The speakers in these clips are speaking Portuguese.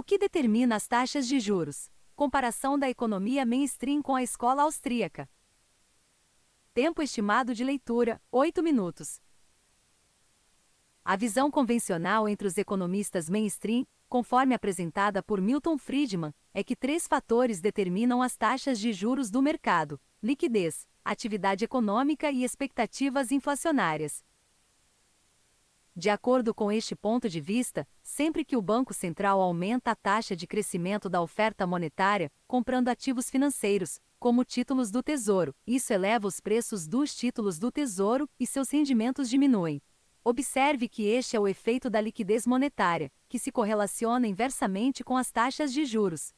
que determina as taxas de juros? Comparação da economia mainstream com a escola austríaca. Tempo estimado de leitura: 8 minutos. A visão convencional entre os economistas mainstream, conforme apresentada por Milton Friedman, é que 3 fatores determinam as taxas de juros do mercado: liquidez, atividade econômica e expectativas inflacionárias. De acordo com este ponto de vista, sempre que o Banco Central aumenta a taxa de crescimento da oferta monetária, comprando ativos financeiros, como títulos do Tesouro, isso eleva os preços dos títulos do Tesouro e seus rendimentos diminuem. Observe que este é o efeito da liquidez monetária, que se correlaciona inversamente com as taxas de juros.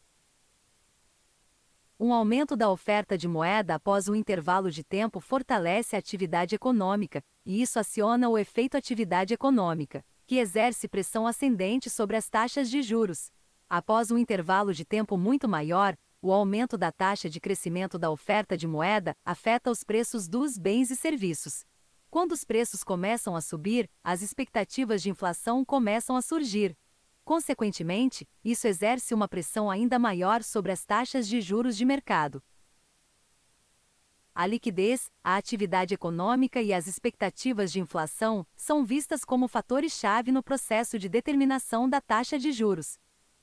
Um aumento da oferta de moeda após um intervalo de tempo fortalece a atividade econômica, e isso aciona o efeito atividade econômica, que exerce pressão ascendente sobre as taxas de juros. Após um intervalo de tempo muito maior, o aumento da taxa de crescimento da oferta de moeda afeta os preços dos bens e serviços. Quando os preços começam a subir, as expectativas de inflação começam a surgir. Consequentemente, isso exerce uma pressão ainda maior sobre as taxas de juros de mercado. A liquidez, a atividade econômica e as expectativas de inflação são vistas como fatores-chave no processo de determinação da taxa de juros.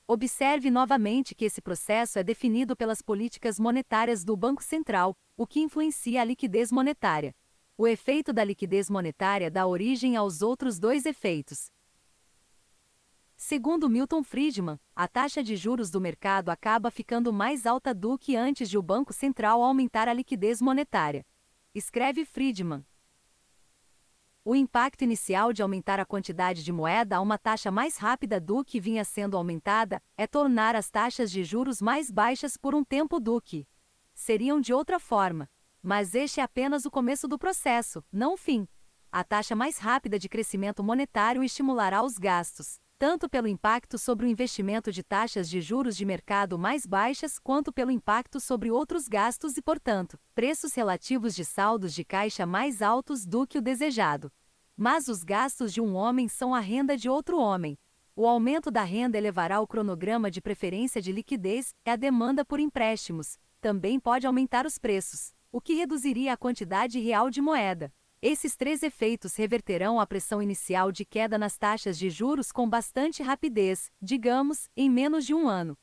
Observe novamente que esse processo é definido pelas políticas monetárias do Banco Central, o que influencia a liquidez monetária. O efeito da liquidez monetária dá origem aos outros 2 efeitos. Segundo Milton Friedman, a taxa de juros do mercado acaba ficando mais alta do que antes de o Banco Central aumentar a liquidez monetária. Escreve Friedman. O impacto inicial de aumentar a quantidade de moeda a uma taxa mais rápida do que vinha sendo aumentada é tornar as taxas de juros mais baixas por um tempo do que seriam de outra forma. Mas este é apenas o começo do processo, não o fim. A taxa mais rápida de crescimento monetário estimulará os gastos, tanto pelo impacto sobre o investimento de taxas de juros de mercado mais baixas quanto pelo impacto sobre outros gastos e, portanto, preços relativos de saldos de caixa mais altos do que o desejado. Mas os gastos de um homem são a renda de outro homem. O aumento da renda elevará o cronograma de preferência de liquidez e a demanda por empréstimos. Também pode aumentar os preços, o que reduziria a quantidade real de moeda. Esses 3 efeitos reverterão a pressão inicial de queda nas taxas de juros com bastante rapidez, digamos, em menos de um ano.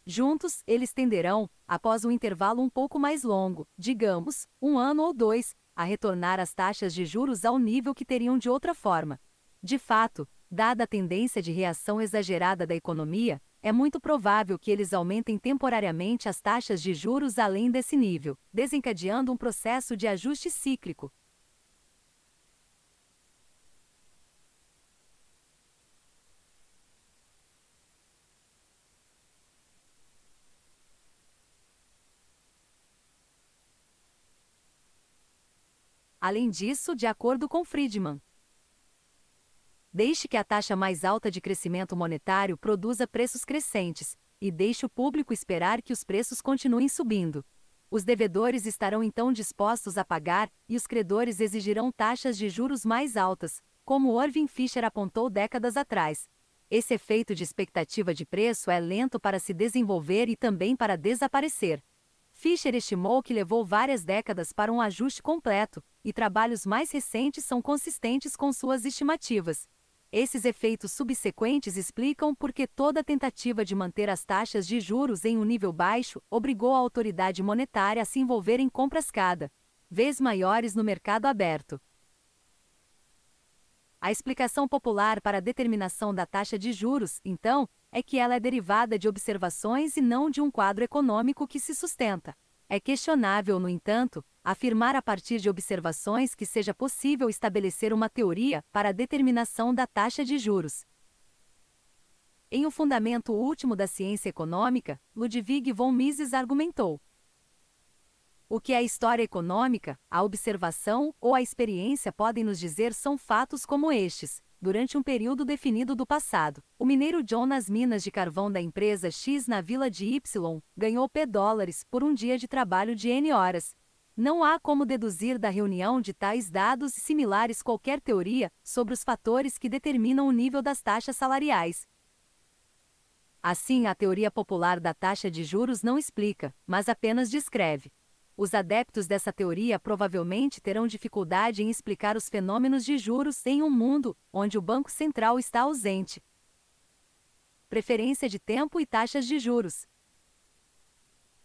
Juntos, eles tenderão, após um intervalo um pouco mais longo, digamos, 1 ano ou 2, a retornar as taxas de juros ao nível que teriam de outra forma. De fato, dada a tendência de reação exagerada da economia, é muito provável que eles aumentem temporariamente as taxas de juros além desse nível, desencadeando um processo de ajuste cíclico. Além disso, de acordo com Friedman, deixe que a taxa mais alta de crescimento monetário produza preços crescentes, e deixe o público esperar que os preços continuem subindo. Os devedores estarão então dispostos a pagar, e os credores exigirão taxas de juros mais altas, como Irving Fisher apontou décadas atrás. Esse efeito de expectativa de preço é lento para se desenvolver e também para desaparecer. Fisher estimou que levou várias décadas para um ajuste completo, e trabalhos mais recentes são consistentes com suas estimativas. Esses efeitos subsequentes explicam por que toda tentativa de manter as taxas de juros em um nível baixo obrigou a autoridade monetária a se envolver em compras cada vez maiores no mercado aberto. A explicação popular para a determinação da taxa de juros, então, é que ela é derivada de observações e não de um quadro econômico que se sustenta. É questionável, no entanto, afirmar a partir de observações que seja possível estabelecer uma teoria para a determinação da taxa de juros. Em O Fundamento Último da Ciência Econômica, Ludwig von Mises argumentou: o que a história econômica, a observação ou a experiência podem nos dizer são fatos como estes. Durante um período definido do passado, o mineiro John nas minas de carvão da empresa X na vila de Y ganhou $P por um dia de trabalho de N horas. Não há como deduzir da reunião de tais dados e similares qualquer teoria sobre os fatores que determinam o nível das taxas salariais. Assim, a teoria popular da taxa de juros não explica, mas apenas descreve. Os adeptos dessa teoria provavelmente terão dificuldade em explicar os fenômenos de juros em um mundo onde o Banco Central está ausente. Preferência de tempo e taxas de juros.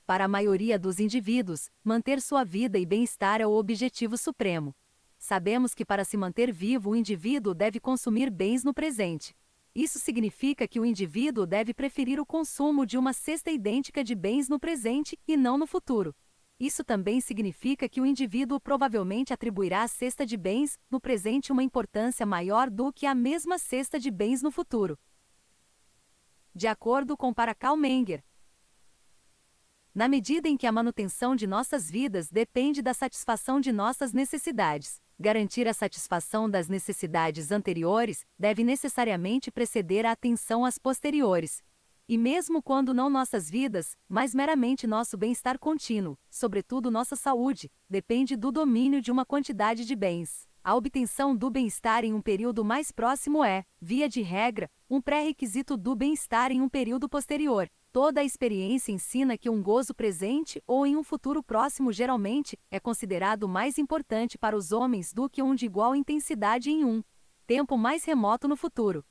Para a maioria dos indivíduos, manter sua vida e bem-estar é o objetivo supremo. Sabemos que para se manter vivo o indivíduo deve consumir bens no presente. Isso significa que o indivíduo deve preferir o consumo de uma cesta idêntica de bens no presente e não no futuro. Isso também significa que o indivíduo provavelmente atribuirá à cesta de bens no presente uma importância maior do que a mesma cesta de bens no futuro. De acordo com Carl Menger, na medida em que a manutenção de nossas vidas depende da satisfação de nossas necessidades, garantir a satisfação das necessidades anteriores deve necessariamente preceder a atenção às posteriores. E mesmo quando não nossas vidas, mas meramente nosso bem-estar contínuo, sobretudo nossa saúde, depende do domínio de uma quantidade de bens. A obtenção do bem-estar em um período mais próximo é, via de regra, um pré-requisito do bem-estar em um período posterior. Toda a experiência ensina que um gozo presente ou em um futuro próximo geralmente é considerado mais importante para os homens do que um de igual intensidade em um tempo mais remoto no futuro.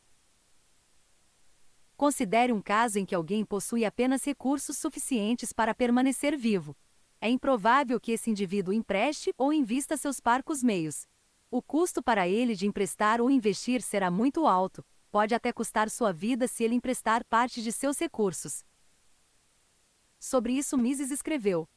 Considere um caso em que alguém possui apenas recursos suficientes para permanecer vivo. É improvável que esse indivíduo empreste ou invista seus parcos meios. O custo para ele de emprestar ou investir será muito alto, pode até custar sua vida se ele emprestar parte de seus recursos. Sobre isso Mises escreveu: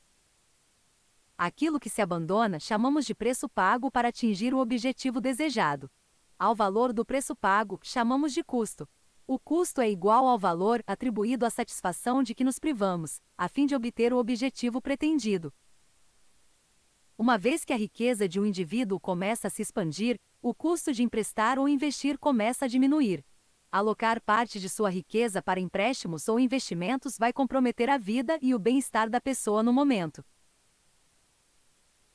aquilo que se abandona chamamos de preço pago para atingir o objetivo desejado. Ao valor do preço pago, chamamos de custo. O custo é igual ao valor atribuído à satisfação de que nos privamos, a fim de obter o objetivo pretendido. Uma vez que a riqueza de um indivíduo começa a se expandir, o custo de emprestar ou investir começa a diminuir. Alocar parte de sua riqueza para empréstimos ou investimentos vai comprometer a vida e o bem-estar da pessoa no momento.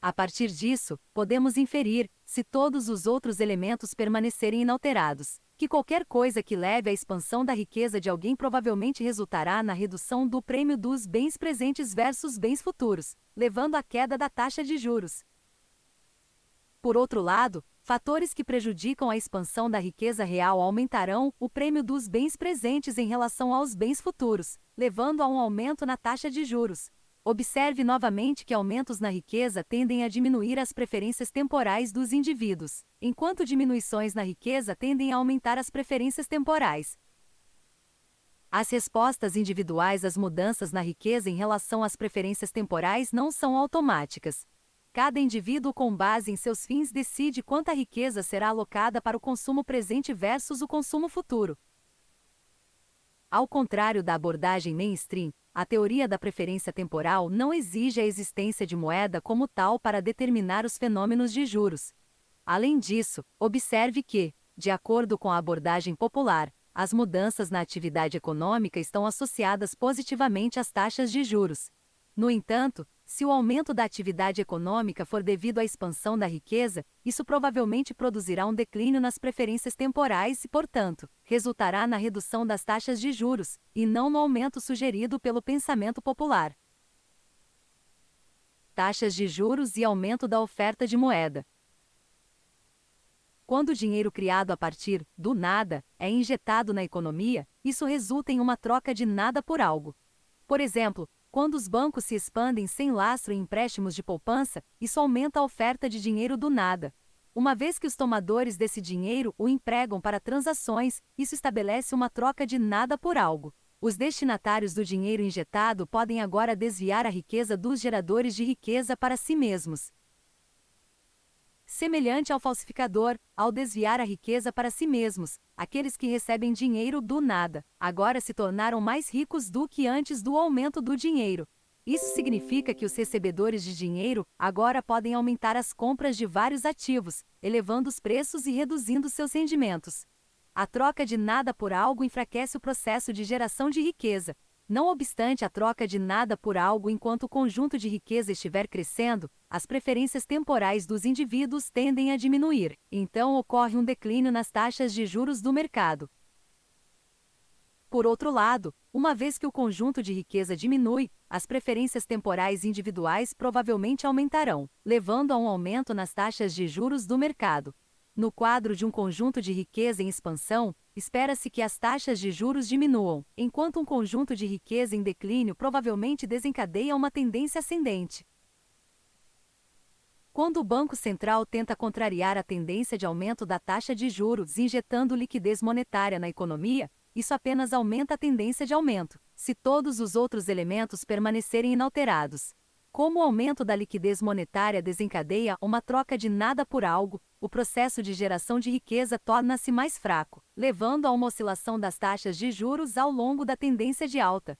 A partir disso, podemos inferir, se todos os outros elementos permanecerem inalterados, que qualquer coisa que leve à expansão da riqueza de alguém provavelmente resultará na redução do prêmio dos bens presentes versus bens futuros, levando à queda da taxa de juros. Por outro lado, fatores que prejudicam a expansão da riqueza real aumentarão o prêmio dos bens presentes em relação aos bens futuros, levando a um aumento na taxa de juros. Observe novamente que aumentos na riqueza tendem a diminuir as preferências temporais dos indivíduos, enquanto diminuições na riqueza tendem a aumentar as preferências temporais. As respostas individuais às mudanças na riqueza em relação às preferências temporais não são automáticas. Cada indivíduo, com base em seus fins, decide quanta riqueza será alocada para o consumo presente versus o consumo futuro. Ao contrário da abordagem mainstream, a teoria da preferência temporal não exige a existência de moeda como tal para determinar os fenômenos de juros. Além disso, observe que, de acordo com a abordagem popular, as mudanças na atividade econômica estão associadas positivamente às taxas de juros. No entanto, se o aumento da atividade econômica for devido à expansão da riqueza, isso provavelmente produzirá um declínio nas preferências temporais e, portanto, resultará na redução das taxas de juros, e não no aumento sugerido pelo pensamento popular. Taxas de juros e aumento da oferta de moeda. Quando o dinheiro criado a partir do nada é injetado na economia, isso resulta em uma troca de nada por algo. Por exemplo, quando os bancos se expandem sem lastro em empréstimos de poupança, isso aumenta a oferta de dinheiro do nada. Uma vez que os tomadores desse dinheiro o empregam para transações, isso estabelece uma troca de nada por algo. Os destinatários do dinheiro injetado podem agora desviar a riqueza dos geradores de riqueza para si mesmos. Semelhante ao falsificador, ao desviar a riqueza para si mesmos, aqueles que recebem dinheiro do nada, agora se tornaram mais ricos do que antes do aumento do dinheiro. Isso significa que os recebedores de dinheiro agora podem aumentar as compras de vários ativos, elevando os preços e reduzindo seus rendimentos. A troca de nada por algo enfraquece o processo de geração de riqueza. Não obstante a troca de nada por algo enquanto o conjunto de riqueza estiver crescendo, as preferências temporais dos indivíduos tendem a diminuir, então ocorre um declínio nas taxas de juros do mercado. Por outro lado, uma vez que o conjunto de riqueza diminui, as preferências temporais individuais provavelmente aumentarão, levando a um aumento nas taxas de juros do mercado. No quadro de um conjunto de riqueza em expansão, espera-se que as taxas de juros diminuam, enquanto um conjunto de riqueza em declínio provavelmente desencadeia uma tendência ascendente. Quando o Banco Central tenta contrariar a tendência de aumento da taxa de juros injetando liquidez monetária na economia, isso apenas aumenta a tendência de aumento, se todos os outros elementos permanecerem inalterados. Como o aumento da liquidez monetária desencadeia uma troca de nada por algo, o processo de geração de riqueza torna-se mais fraco, levando a uma oscilação das taxas de juros ao longo da tendência de alta.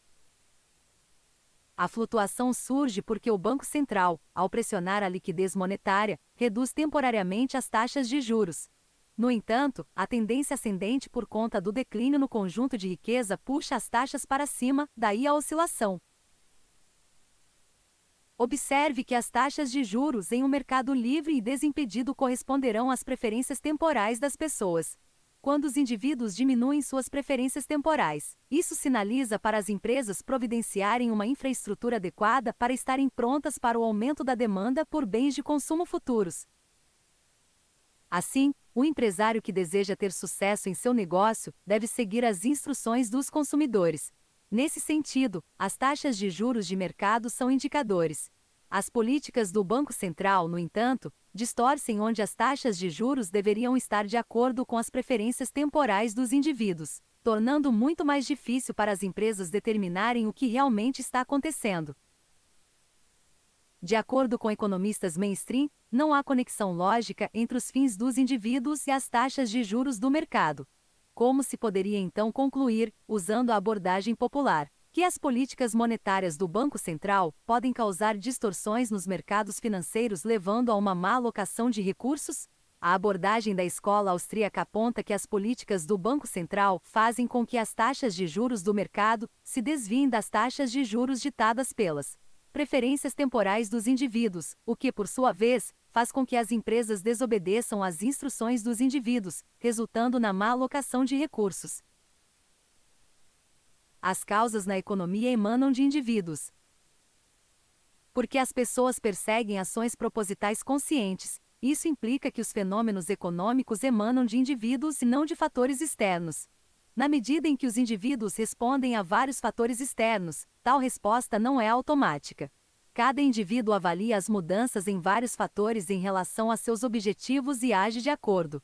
A flutuação surge porque o Banco Central, ao pressionar a liquidez monetária, reduz temporariamente as taxas de juros. No entanto, a tendência ascendente por conta do declínio no conjunto de riqueza puxa as taxas para cima, daí a oscilação. Observe que as taxas de juros em um mercado livre e desimpedido corresponderão às preferências temporais das pessoas. Quando os indivíduos diminuem suas preferências temporais, isso sinaliza para as empresas providenciarem uma infraestrutura adequada para estarem prontas para o aumento da demanda por bens de consumo futuros. Assim, o empresário que deseja ter sucesso em seu negócio deve seguir as instruções dos consumidores. Nesse sentido, as taxas de juros de mercado são indicadores. As políticas do Banco Central, no entanto, distorcem onde as taxas de juros deveriam estar de acordo com as preferências temporais dos indivíduos, tornando muito mais difícil para as empresas determinarem o que realmente está acontecendo. De acordo com economistas mainstream, não há conexão lógica entre os fins dos indivíduos e as taxas de juros do mercado. Como se poderia então concluir, usando a abordagem popular, que as políticas monetárias do Banco Central podem causar distorções nos mercados financeiros levando a uma má alocação de recursos? A abordagem da escola austríaca aponta que as políticas do Banco Central fazem com que as taxas de juros do mercado se desviem das taxas de juros ditadas pelas preferências temporais dos indivíduos, o que, por sua vez, faz com que as empresas desobedeçam às instruções dos indivíduos, resultando na má alocação de recursos. As causas na economia emanam de indivíduos. Porque as pessoas perseguem ações propositais conscientes, isso implica que os fenômenos econômicos emanam de indivíduos e não de fatores externos. Na medida em que os indivíduos respondem a vários fatores externos, tal resposta não é automática. Cada indivíduo avalia as mudanças em vários fatores em relação a seus objetivos e age de acordo.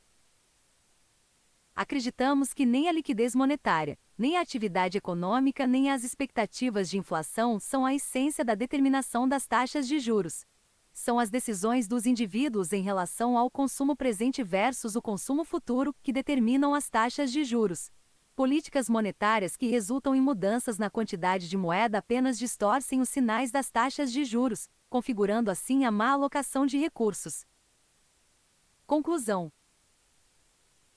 Acreditamos que nem a liquidez monetária, nem a atividade econômica, nem as expectativas de inflação são a essência da determinação das taxas de juros. São as decisões dos indivíduos em relação ao consumo presente versus o consumo futuro que determinam as taxas de juros. Políticas monetárias que resultam em mudanças na quantidade de moeda apenas distorcem os sinais das taxas de juros, configurando assim a má alocação de recursos. Conclusão.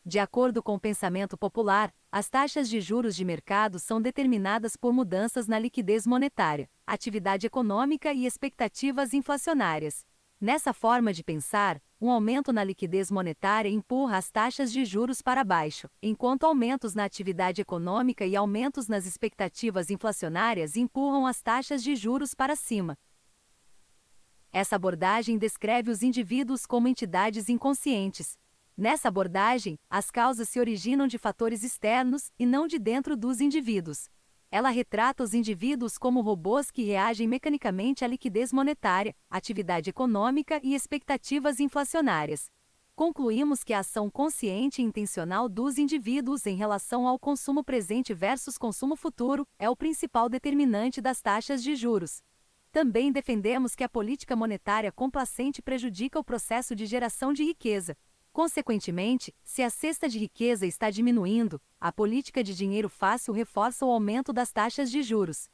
De acordo com o pensamento popular, as taxas de juros de mercado são determinadas por mudanças na liquidez monetária, atividade econômica e expectativas inflacionárias. Nessa forma de pensar, um aumento na liquidez monetária empurra as taxas de juros para baixo, enquanto aumentos na atividade econômica e aumentos nas expectativas inflacionárias empurram as taxas de juros para cima. Essa abordagem descreve os indivíduos como entidades inconscientes. Nessa abordagem, as causas se originam de fatores externos e não de dentro dos indivíduos. Ela retrata os indivíduos como robôs que reagem mecanicamente à liquidez monetária, atividade econômica e expectativas inflacionárias. Concluímos que a ação consciente e intencional dos indivíduos em relação ao consumo presente versus consumo futuro é o principal determinante das taxas de juros. Também defendemos que a política monetária complacente prejudica o processo de geração de riqueza. Consequentemente, se a cesta de riqueza está diminuindo, a política de dinheiro fácil reforça o aumento das taxas de juros.